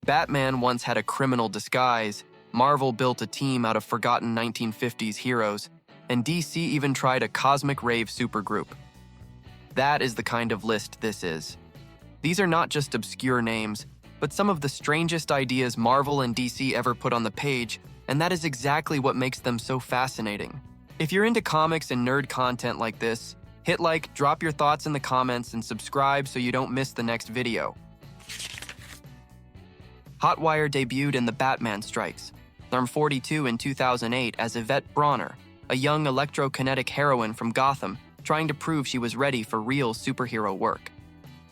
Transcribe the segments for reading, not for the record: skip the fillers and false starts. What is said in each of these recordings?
Batman once had a criminal disguise, Marvel built a team out of forgotten 1950s heroes, and DC even tried a cosmic rave supergroup. That is the kind of list this is. These are not just obscure names, but some of the strangest ideas Marvel and DC ever put on the page, and that is exactly what makes them so fascinating. If you're into comics and nerd content like this, hit like, drop your thoughts in the comments, and subscribe so you don't miss the next video. Hotwire debuted in The Batman Strikes, number 42 in 2008 as Yvette Bronner, a young electrokinetic heroine from Gotham trying to prove she was ready for real superhero work.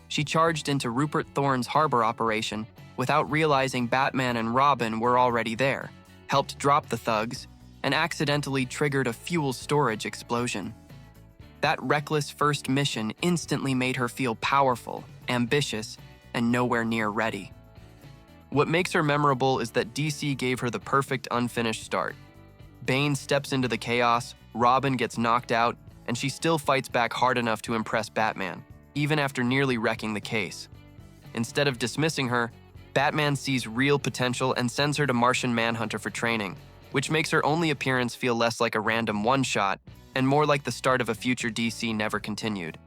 She charged into Rupert Thorne's harbor operation without realizing Batman and Robin were already there, helped drop the thugs, and accidentally triggered a fuel storage explosion. That reckless first mission instantly made her feel powerful, ambitious, and nowhere near ready. What makes her memorable is that DC gave her the perfect unfinished start. Bane steps into the chaos, Robin gets knocked out, and she still fights back hard enough to impress Batman, even after nearly wrecking the case. Instead of dismissing her, Batman sees real potential and sends her to Martian Manhunter for training, which makes her only appearance feel less like a random one-shot and more like the start of a future DC never continued.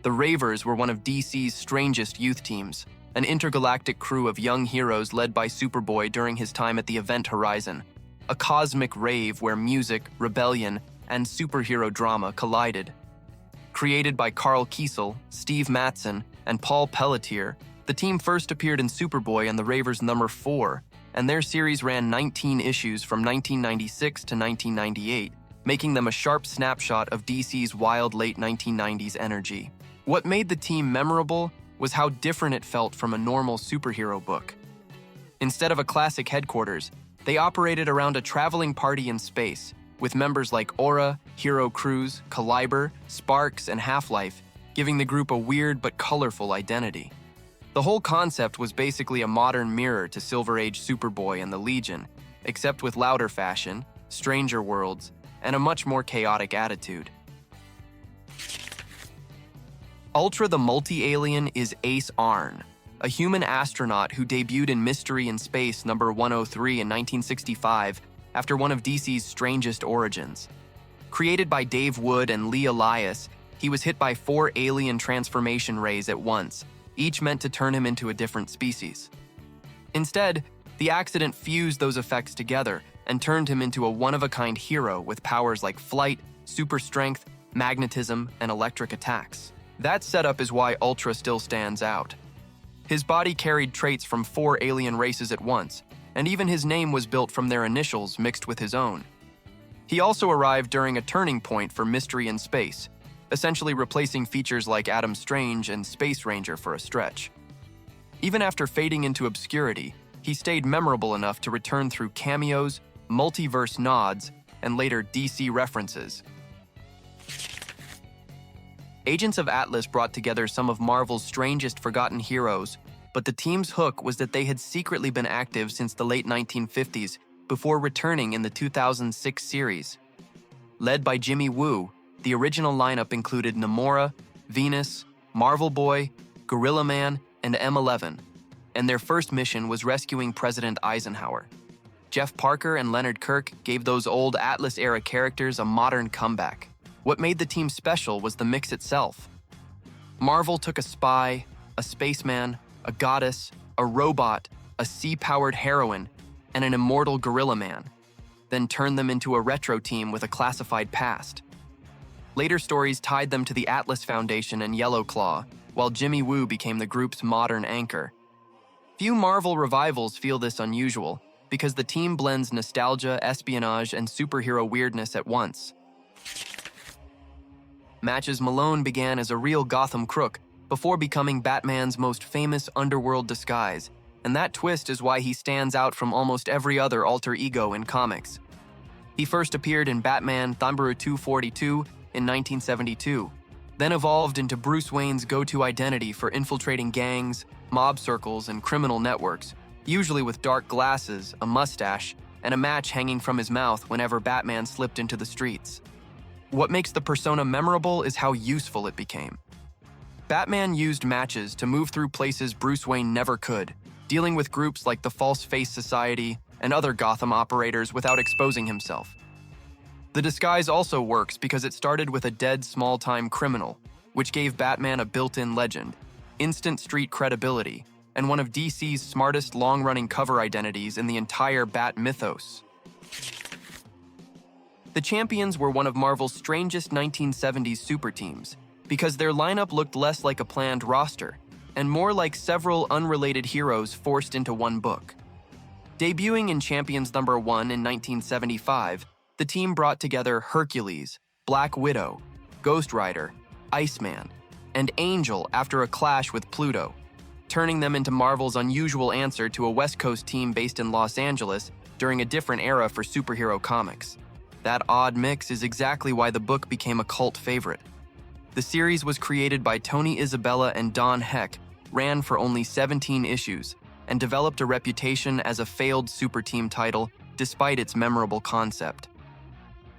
The Ravers were one of DC's strangest youth teams, an intergalactic crew of young heroes led by Superboy during his time at the Event Horizon, a cosmic rave where music, rebellion, and superhero drama collided. Created by Carl Kiesel, Steve Mattson, and Paul Pelletier, the team first appeared in Superboy and the Ravers number 4, and their series ran 19 issues from 1996 to 1998, making them a sharp snapshot of DC's wild late 1990s energy. What made the team memorable was how different it felt from a normal superhero book. Instead of a classic headquarters, they operated around a traveling party in space, with members like Aura, Hero Cruz, Caliber, Sparks, and Half-Life, giving the group a weird but colorful identity. The whole concept was basically a modern mirror to Silver Age Superboy and the Legion, except with louder fashion, stranger worlds, and a much more chaotic attitude. Ultra the Multi-Alien is Ace Arn, a human astronaut who debuted in Mystery in Space number 103 in 1965 after one of DC's strangest origins. Created by Dave Wood and Lee Elias, he was hit by 4 alien transformation rays at once, each meant to turn him into a different species. Instead, the accident fused those effects together and turned him into a one-of-a-kind hero with powers like flight, super strength, magnetism, and electric attacks. That setup is why Ultra still stands out. His body carried traits from 4 alien races at once, and even his name was built from their initials mixed with his own. He also arrived during a turning point for Mystery in Space, essentially replacing features like Adam Strange and Space Ranger for a stretch. Even after fading into obscurity, he stayed memorable enough to return through cameos, multiverse nods, and later DC references. Agents of Atlas brought together some of Marvel's strangest forgotten heroes, but the team's hook was that they had secretly been active since the late 1950s before returning in the 2006 series. Led by Jimmy Woo, the original lineup included Namora, Venus, Marvel Boy, Gorilla Man, and M11, and their first mission was rescuing President Eisenhower. Jeff Parker and Leonard Kirk gave those old Atlas-era characters a modern comeback. What made the team special was the mix itself. Marvel took a spy, a spaceman, a goddess, a robot, a sea-powered heroine, and an immortal gorilla man, then turned them into a retro team with a classified past. Later stories tied them to the Atlas Foundation and Yellow Claw, while Jimmy Woo became the group's modern anchor. Few Marvel revivals feel this unusual, because the team blends nostalgia, espionage, and superhero weirdness at once. Matches Malone began as a real Gotham crook before becoming Batman's most famous underworld disguise, and that twist is why he stands out from almost every other alter ego in comics. He first appeared in Batman Thumberu 242 in 1972, then evolved into Bruce Wayne's go-to identity for infiltrating gangs, mob circles, and criminal networks, usually with dark glasses, a mustache, and a match hanging from his mouth whenever Batman slipped into the streets. What makes the persona memorable is how useful it became. Batman used matches to move through places Bruce Wayne never could, dealing with groups like the False Face Society and other Gotham operators without exposing himself. The disguise also works because it started with a dead small-time criminal, which gave Batman a built-in legend, instant street credibility, and one of DC's smartest long-running cover identities in the entire Bat mythos. The Champions were one of Marvel's strangest 1970s super teams, because their lineup looked less like a planned roster, and more like several unrelated heroes forced into one book. Debuting in Champions #1 in 1975, the team brought together Hercules, Black Widow, Ghost Rider, Iceman, and Angel after a clash with Pluto, turning them into Marvel's unusual answer to a West Coast team based in Los Angeles during a different era for superhero comics. That odd mix is exactly why the book became a cult favorite. The series was created by Tony Isabella and Don Heck, ran for only 17 issues, and developed a reputation as a failed super team title despite its memorable concept.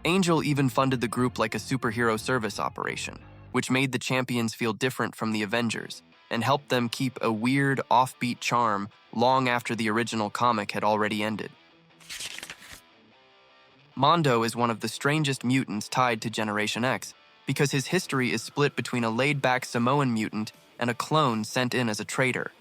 Angel even funded the group like a superhero service operation, which made the Champions feel different from the Avengers and helped them keep a weird, offbeat charm long after the original comic had already ended. Mondo is one of the strangest mutants tied to Generation X because his history is split between a laid-back Samoan mutant and a clone sent in as a traitor.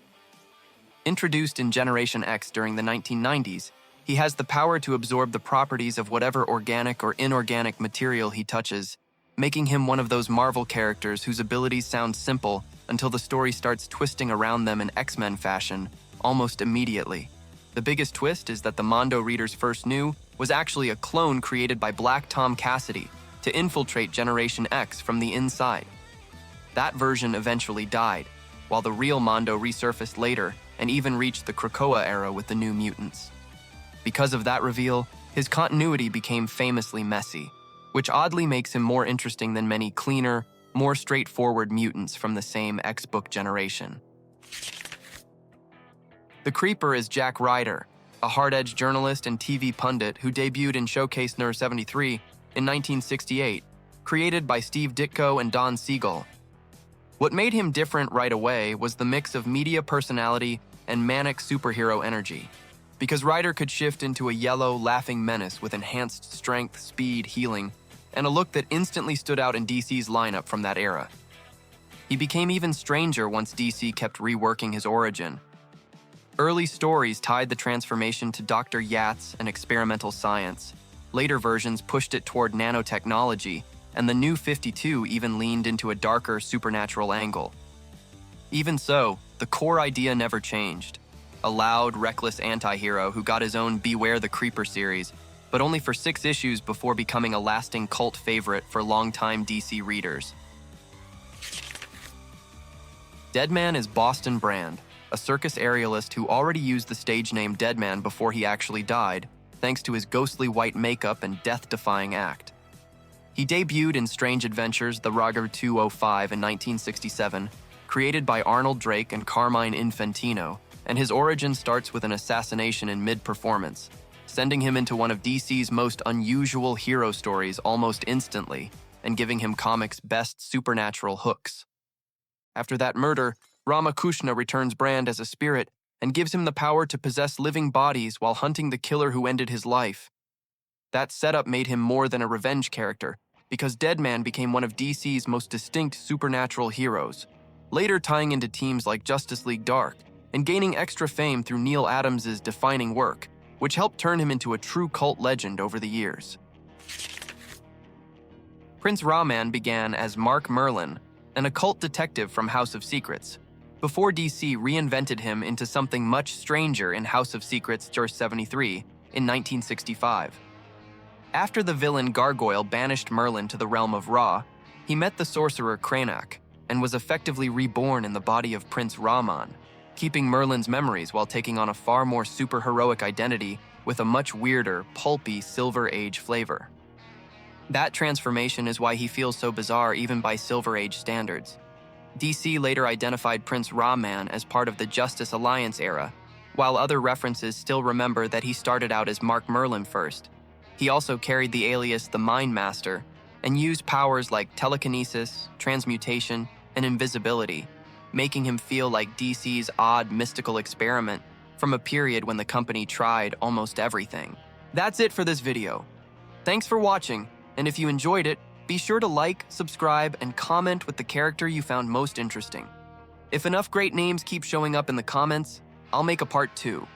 Introduced in Generation X during the 1990s, he has the power to absorb the properties of whatever organic or inorganic material he touches, making him one of those Marvel characters whose abilities sound simple until the story starts twisting around them in X-Men fashion almost immediately. The biggest twist is that the Mondo readers first knew was actually a clone created by Black Tom Cassidy to infiltrate Generation X from the inside. That version eventually died, while the real Mondo resurfaced later and even reached the Krakoa era with the New Mutants. Because of that reveal, his continuity became famously messy, which oddly makes him more interesting than many cleaner, more straightforward mutants from the same X-book generation. The Creeper is Jack Ryder, a hard-edged journalist and TV pundit who debuted in Showcase No. 73 in 1968, created by Steve Ditko and Don Siegel. What made him different right away was the mix of media personality and manic superhero energy, because Ryder could shift into a yellow, laughing menace with enhanced strength, speed, healing, and a look that instantly stood out in DC's lineup from that era. He became even stranger once DC kept reworking his origin. Early stories tied the transformation to Dr. Yachts and experimental science. Later versions pushed it toward nanotechnology, and the New 52 even leaned into a darker supernatural angle. Even so, the core idea never changed. A loud, reckless anti-hero who got his own Beware the Creeper series, but only for 6 issues before becoming a lasting cult favorite for longtime DC readers. Deadman is Boston Brand, a circus aerialist who already used the stage name Deadman before he actually died, thanks to his ghostly white makeup and death-defying act. He debuted in Strange Adventures, the Rager 205 in 1967, created by Arnold Drake and Carmine Infantino, and his origin starts with an assassination in mid-performance, sending him into one of DC's most unusual hero stories almost instantly, and giving him comics' best supernatural hooks. After that murder, Ramakrishna returns Brand as a spirit and gives him the power to possess living bodies while hunting the killer who ended his life. That setup made him more than a revenge character, because Deadman became one of DC's most distinct supernatural heroes, later tying into teams like Justice League Dark, and gaining extra fame through Neil Adams' defining work, which helped turn him into a true cult legend over the years. Prince Rahman began as Mark Merlin, an occult detective from House of Secrets, before DC reinvented him into something much stranger in House of Secrets No. 73 in 1965. After the villain Gargoyle banished Merlin to the realm of Ra, he met the sorcerer Cranak and was effectively reborn in the body of Prince Rahman, keeping Merlin's memories while taking on a far more superheroic identity with a much weirder, pulpy Silver Age flavor. That transformation is why he feels so bizarre even by Silver Age standards. DC later identified Prince Rahman as part of the Justice Alliance era, while other references still remember that he started out as Mark Merlin first. He also carried the alias the Mind Master and used powers like telekinesis, transmutation, and invisibility, making him feel like DC's odd mystical experiment from a period when the company tried almost everything. That's it for this video. Thanks for watching, and if you enjoyed it, be sure to like, subscribe, and comment with the character you found most interesting. If enough great names keep showing up in the comments, I'll make a part 2.